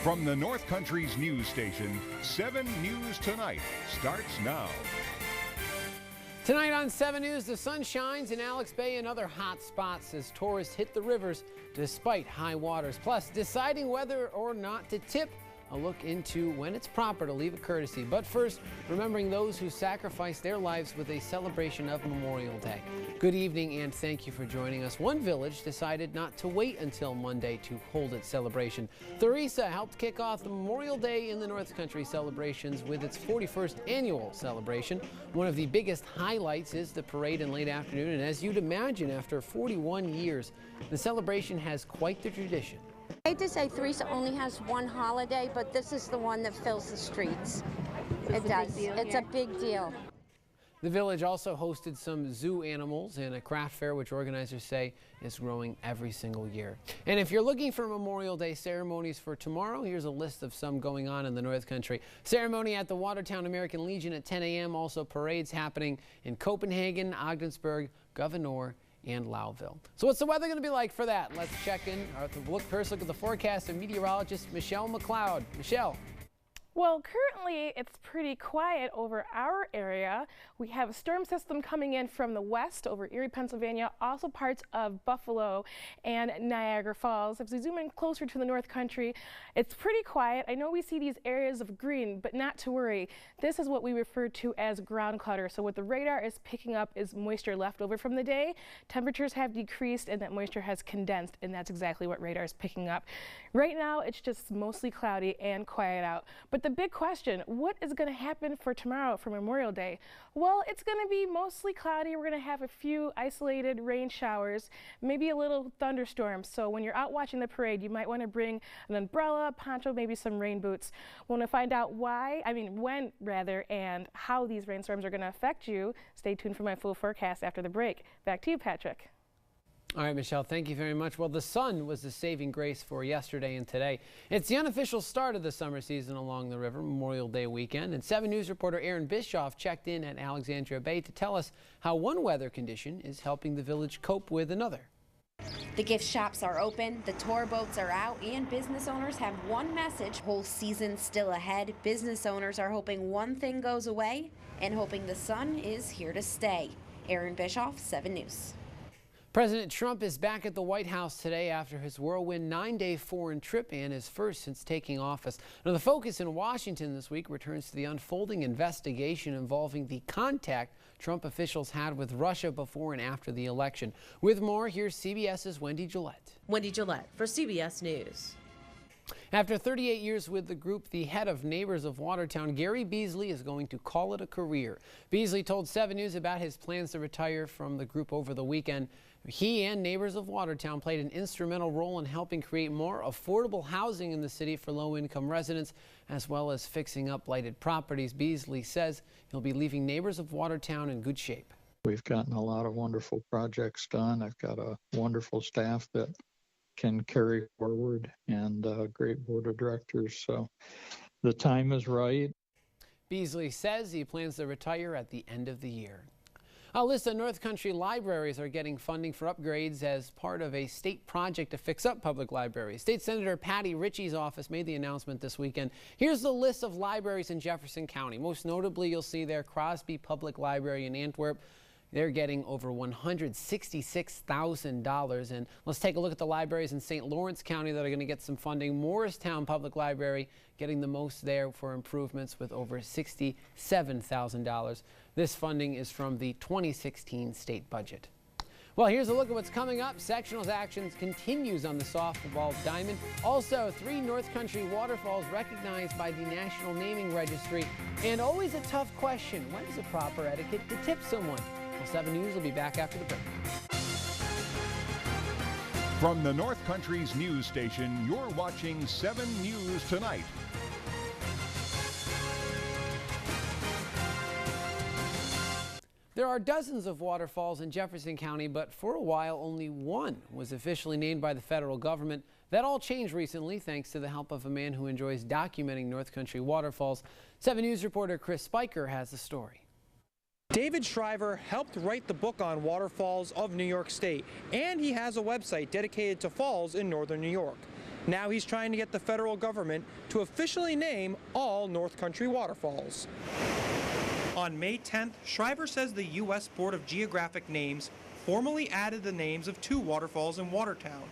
From the North Country's news station, 7 News Tonight starts now. Tonight on 7 News, the sun shines in Alex Bay and other hot spots as tourists hit the rivers despite high waters. Plus, deciding whether or not to tip, a look into when it's proper to leave a courtesy. But first, remembering those who sacrificed their lives with a celebration of Memorial Day. Good evening and thank you for joining us. One village decided not to wait until Monday to hold its celebration. THERESA helped kick off the Memorial Day in the North Country celebrations with its 41st annual celebration. One of the biggest highlights is the parade in late afternoon, and as you'd imagine, after 41 years, the celebration has quite the tradition. I hate to say THERESA only has one holiday, but this is the one that fills the streets. It does. It's a big deal. The village also hosted some zoo animals and a craft fair, which organizers say is growing every single year. And if you're looking for Memorial Day ceremonies for tomorrow, here's a list of some going on in the North Country. Ceremony at the WATERTOWN American Legion at 10 a.m. Also parades happening in Copenhagen, Ogdensburg, Governor, and Lowville. So what's the weather going to be like for that? Let's check in. First look at the forecast of meteorologist Michelle McLeod. Michelle. Well, currently it's pretty quiet over our area. We have a storm system coming in from the west over Erie, Pennsylvania, also parts of Buffalo and Niagara Falls. If we zoom in closer to the North Country, it's pretty quiet. I know we see these areas of green, but not to worry. This is what we refer to as ground clutter. So what the radar is picking up is moisture left over from the day. Temperatures have decreased and that moisture has condensed, and that's exactly what radar is picking up. Right now, it's just mostly cloudy and quiet out. But the big question, what is going to happen for tomorrow for Memorial Day? Well, it's going to be mostly cloudy. We're going to have a few isolated rain showers, maybe a little thunderstorm. So when you're out watching the parade, you might want to bring an umbrella, poncho, maybe some rain boots. We want to find out when rather, and how these rainstorms are going to affect you. Stay tuned for my full forecast after the break. Back to you, Patrick. All right, Michelle, thank you very much. Well, the sun was the saving grace for yesterday and today. It's the unofficial start of the summer season along the river, Memorial Day weekend. And 7 News reporter Aaron Bischoff checked in at Alexandria Bay to tell us how one weather condition is helping the village cope with another. The gift shops are open, the tour boats are out, and business owners have one message: whole season still ahead. Business owners are hoping one thing goes away and hoping the sun is here to stay. Aaron Bischoff, 7 News. President Trump is back at the White House today after his whirlwind 9-day foreign trip and his first since taking office. Now, the focus in Washington this week returns to the unfolding investigation involving the contact Trump officials had with Russia before and after the election. With more, here's CBS's Wendy Gillette. Wendy Gillette for CBS News. After 38 years with the group, the head of Neighbors of Watertown, Gary Beasley, is going to call it a career. Beasley told 7 News about his plans to retire from the group over the weekend. He and Neighbors of Watertown played an instrumental role in helping create more affordable housing in the city for low-income residents, as well as fixing up blighted properties. Beasley says he'll be leaving Neighbors of Watertown in good shape. We've gotten a lot of wonderful projects done. I've got a wonderful staff that can carry forward and a great board of directors. So the time is right. Beasley says he plans to retire at the end of the year. A list of North Country libraries are getting funding for upgrades as part of a state project to fix up public libraries. State Senator Patty Ritchie's office made the announcement this weekend. Here's the list of libraries in Jefferson County. Most notably, you'll see there CROSBY Public Library in Antwerp. They're getting over $166,000. And let's take a look at the libraries in St. Lawrence County that are going to get some funding. Morristown Public Library getting the most there for improvements with over $67,000. This funding is from the 2016 state budget. Well, here's a look at what's coming up. Sectionals actions continues on the softball diamond. Also, 3 North Country waterfalls recognized by the National Naming Registry. And always a tough question, when is it proper etiquette to tip someone? Well, 7 News will be back after the break. From the North Country's news station, you're watching 7 News Tonight. There are dozens of waterfalls in Jefferson County, but for a while only one was officially named by the federal government. That all changed recently thanks to the help of a man who enjoys documenting North Country waterfalls. 7 News reporter Chris Spiker has the story. David Shriver helped write the book on waterfalls of New York State, and he has a website dedicated to falls in northern New York. Now he's trying to get the federal government to officially name all North Country waterfalls. On May 10th, Shriver says the U.S. Board of Geographic Names formally added the names of 2 waterfalls in Watertown.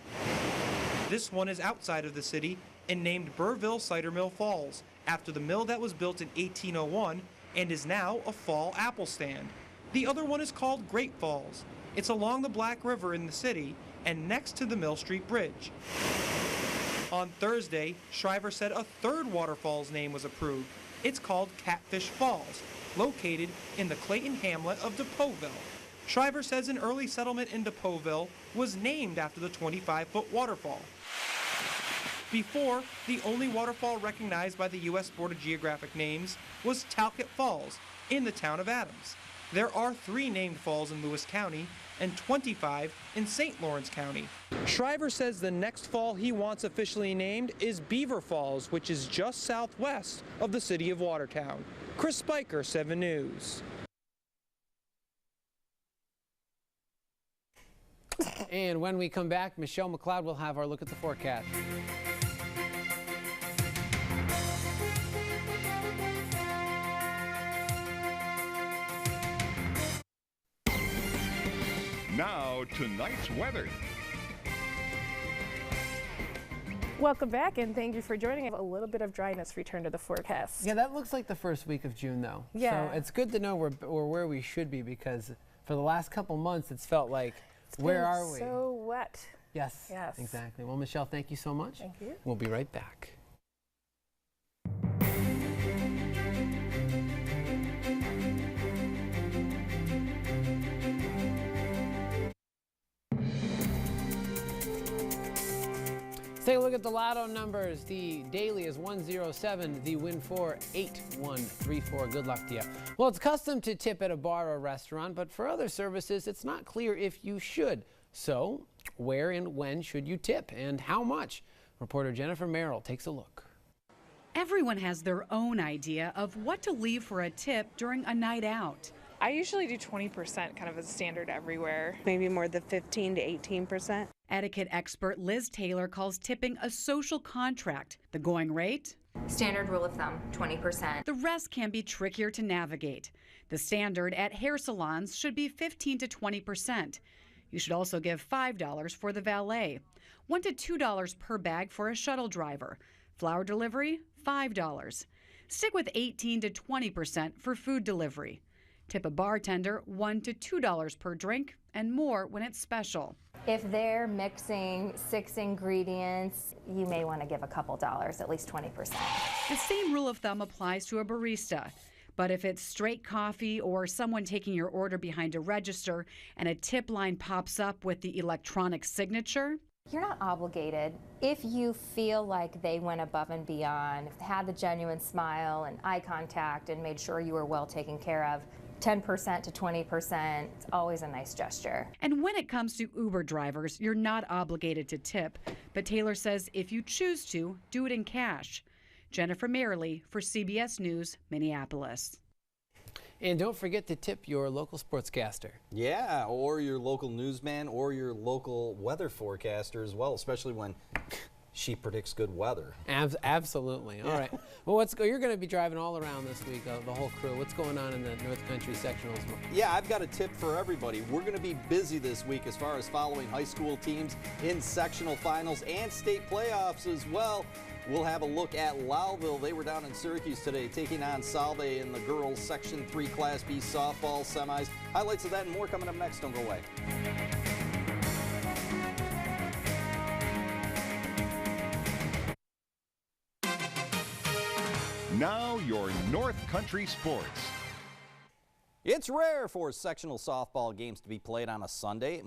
This one is outside of the city and named BURRVILLE Cider Mill Falls, after the mill that was built in 1801 and is now a fall apple stand. The other one is called Great Falls. It's along the Black River in the city and next to the Mill Street Bridge. On Thursday, Shriver said a 3rd waterfall's name was approved. It's called CATFISH Falls, located in the Clayton hamlet of DEPALVILLE. Shriver says an early settlement in DEPALVILLE was named after the 25-foot waterfall. Before, the only waterfall recognized by the U.S. Board of Geographic Names was Talcott Falls in the town of Adams. There are 3 named falls in Lewis County and 25 in St. Lawrence County. Shriver says the next fall he wants officially named is Beaver Falls, which is just southwest of the city of Watertown. Chris Spiker, 7 News. And when we come back, Michelle McLeod will have our look at the forecast. Now, tonight's weather. Welcome back, and thank you for joining. A little bit of dryness returned to the forecast. Yeah, that looks like the first week of June, though. Yeah. So it's good to know we're where we should be, because for the last couple months, it's felt like, It's where been are we? So wet. Yes, Yes. exactly. Well, Michelle, thank you so much. Thank you. We'll be right back. Let's take a look at the lotto numbers. The daily is 107, the win for 8134. Good luck to you. Well, it's custom to tip at a bar or restaurant, but for other services, it's not clear if you should. So, where and when should you tip, and how much? Reporter Jennifer Merrill takes a look. Everyone has their own idea of what to leave for a tip during a night out. I usually do 20% kind of as a standard everywhere. Maybe more than 15 to 18%. Etiquette expert Liz Taylor calls tipping a social contract. The going rate? Standard rule of thumb, 20%. The rest can be trickier to navigate. The standard at hair salons should be 15 to 20%. You should also give $5 for the valet, $1 to $2 per bag for a shuttle driver. Flower delivery, $5. Stick with 18 to 20% for food delivery. Tip a bartender $1 to $2 per drink and more when it's special. If they're mixing 6 ingredients, you may want to give a couple dollars, at least 20%. The same rule of thumb applies to a barista. But if it's straight coffee or someone taking your order behind a register and a tip line pops up with the electronic signature, You're not obligated. If you feel like they went above and beyond, had the genuine smile and eye contact and made sure you were well taken care of, 10% to 20%, it's always a nice gesture. And when it comes to Uber drivers, you're not obligated to tip. But Taylor says if you choose to, do it in cash. Jennifer Merrily for CBS News, Minneapolis. And don't forget to tip your local sportscaster. Yeah, or your local newsman or your local weather forecaster as well, especially when she predicts good weather. Absolutely. All right. Well, you're going to be driving all around this week, the whole crew. What's going on in the North Country sectionals? Yeah, I've got a tip for everybody. We're going to be busy this week as far as following high school teams in sectional finals and state playoffs as well. We'll have a look at Lowville. They were down in Syracuse today taking on Salve in the girls Section 3 Class B softball semis. Highlights of that and more coming up next. Don't go away. Now your North Country sports. It's rare for sectional softball games to be played on a Sunday.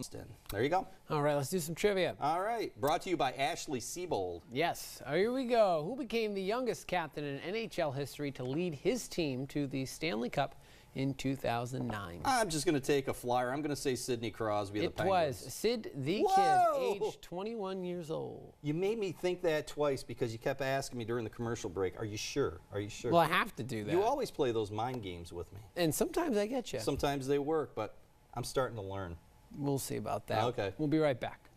There you go. All right, let's do some trivia. All right, brought to you by Ashley Siebold. Yes, here we go. Who became the youngest captain in NHL history to lead his team to the Stanley Cup in 2009? I'm just going to take a flyer. I'm going to say Sidney Crosby of the Penguins. It was Sid the Whoa! Kid, age 21 years old. You made me think that twice because you kept asking me during the commercial break, are you sure? Are you sure? Well, I have to do that. You always play those mind games with me. And sometimes I get you. Sometimes they work, but I'm starting to learn. We'll see about that. Okay. We'll be right back.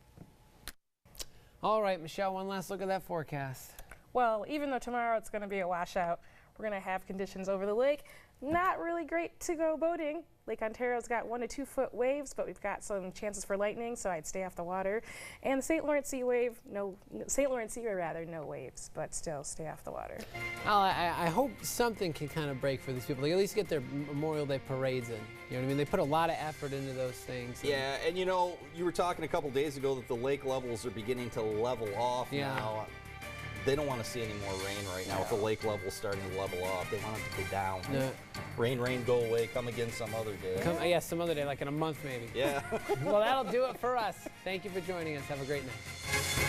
All right, Michelle, one last look at that forecast. Well, even though tomorrow it's going to be a washout, we're going to have conditions over the lake. Not really great to go boating. Lake Ontario's got 1 to 2 foot waves, but we've got some chances for lightning, so I'd stay off the water. And the St. Lawrence Seaway, no waves, but still stay off the water. Well, I hope something can kind of break for these people. Like at least get their Memorial Day parades in. You know what I mean? They put a lot of effort into those things. Yeah, and you know, you were talking a couple days ago that the lake levels are beginning to level off now. They don't want to see any more rain right now. If the lake level's starting to level off, they want it to go down. No. Rain, go away. Come again some other day. Yeah, some other day, like in a month maybe. Yeah. Well, that'll do it for us. Thank you for joining us. Have a great night.